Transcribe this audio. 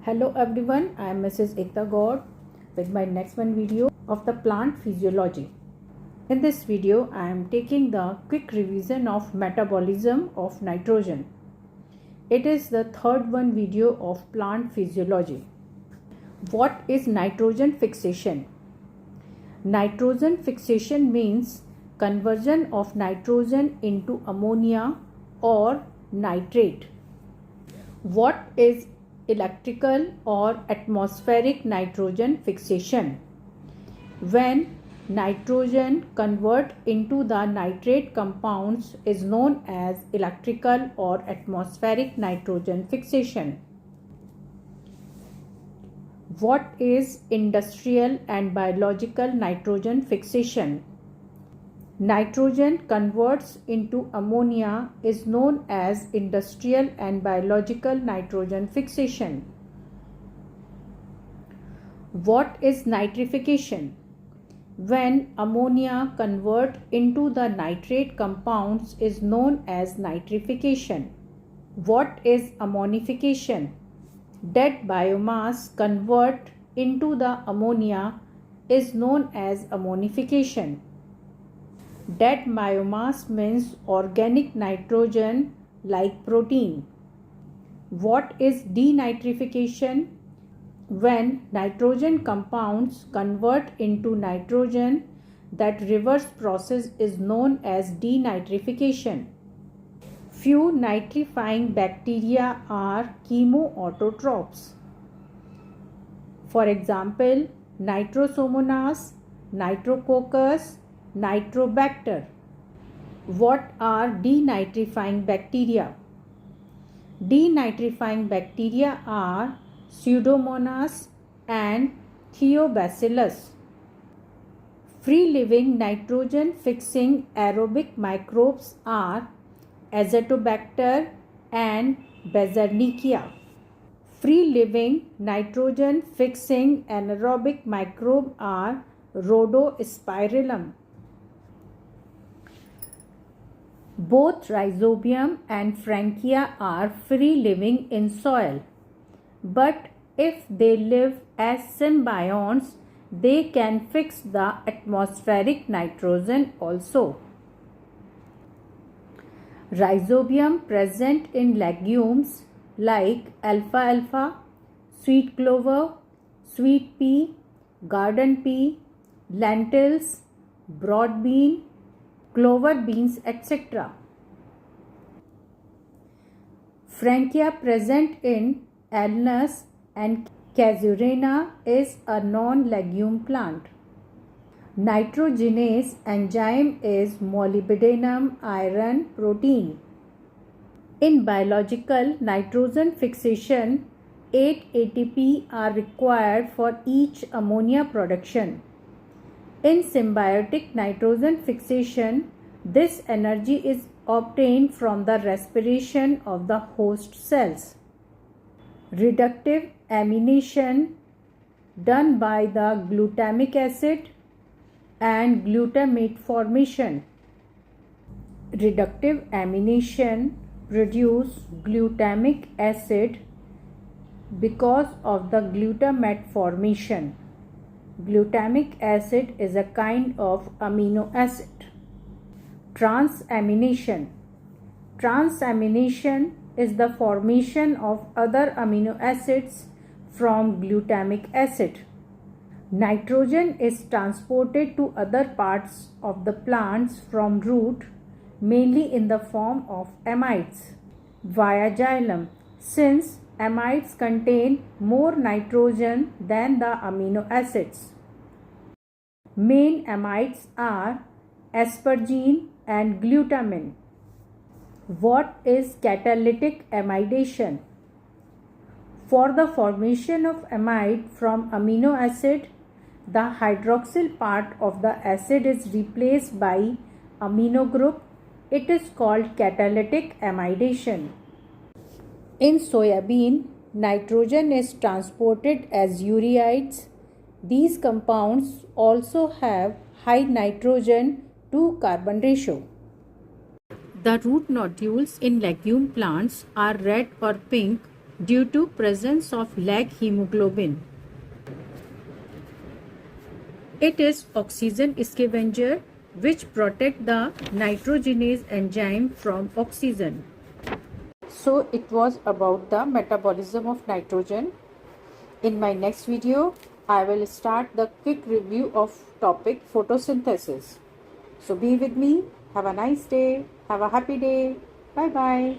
Hello everyone, I am Mrs. Ekta with my next one video of the plant physiology. In this video, I am taking the quick revision of metabolism of nitrogen. It is the third one video of plant physiology. What is nitrogen fixation? Nitrogen fixation means conversion of nitrogen into ammonia or nitrate. What is electrical or atmospheric nitrogen fixation? When nitrogen convert into the nitrate compounds is known as electrical or atmospheric nitrogen fixation. What is industrial and biological nitrogen fixation? Nitrogen converts into ammonia is known as industrial and biological nitrogen fixation. What is nitrification? When ammonia convert into the nitrate compounds is known as nitrification. What is ammonification? Dead biomass convert into the ammonia is known as ammonification. Dead biomass means organic nitrogen like protein. What is denitrification? When nitrogen compounds convert into nitrogen, that reverse process is known as denitrification. Few nitrifying bacteria are chemoautotrophs. For example, Nitrosomonas, Nitrococcus, Nitrobacter. What are denitrifying bacteria? Denitrifying bacteria are Pseudomonas and Thiobacillus. Free-living nitrogen-fixing aerobic microbes are Azotobacter and Basarnickia. Free-living nitrogen-fixing anaerobic microbes are Rhodospirillum. Both Rhizobium and Frankia are free-living in soil, but if they live as symbionts, they can fix the atmospheric nitrogen also. Rhizobium present in legumes like alfalfa, sweet clover, sweet pea, garden pea, lentils, broad bean, clover beans, etc. Frankia present in alnus and casuarina is a non-legume plant. Nitrogenase enzyme is molybdenum iron protein. In biological nitrogen fixation, 8 ATP are required for each ammonia production. In symbiotic nitrogen fixation, this energy is obtained from the respiration of the host cells. Reductive amination done by the glutamic acid and glutamate formation. Reductive amination produce glutamic acid because of the glutamate formation. Glutamic acid is a kind of amino acid. Transamination. Transamination is the formation of other amino acids from glutamic acid. Nitrogen is transported to other parts of the plants from root, mainly in the form of amides, via xylem, since amides contain more nitrogen than the amino acids. Main amides are asparagine and glutamine. What is catalytic amidation? For the formation of amide from amino acid, the hydroxyl part of the acid is replaced by amino group. It is called catalytic amidation. In soybean, nitrogen is transported as ureides. These compounds also have high nitrogen to carbon ratio. The root nodules in legume plants are red or pink due to presence of lag hemoglobin. It is oxygen scavenger which protect the nitrogenase enzyme from oxygen. So it was about the metabolism of nitrogen. In my next video, I will start the quick review of topic photosynthesis. So be with me. Have a nice day. Have a happy day. Bye bye.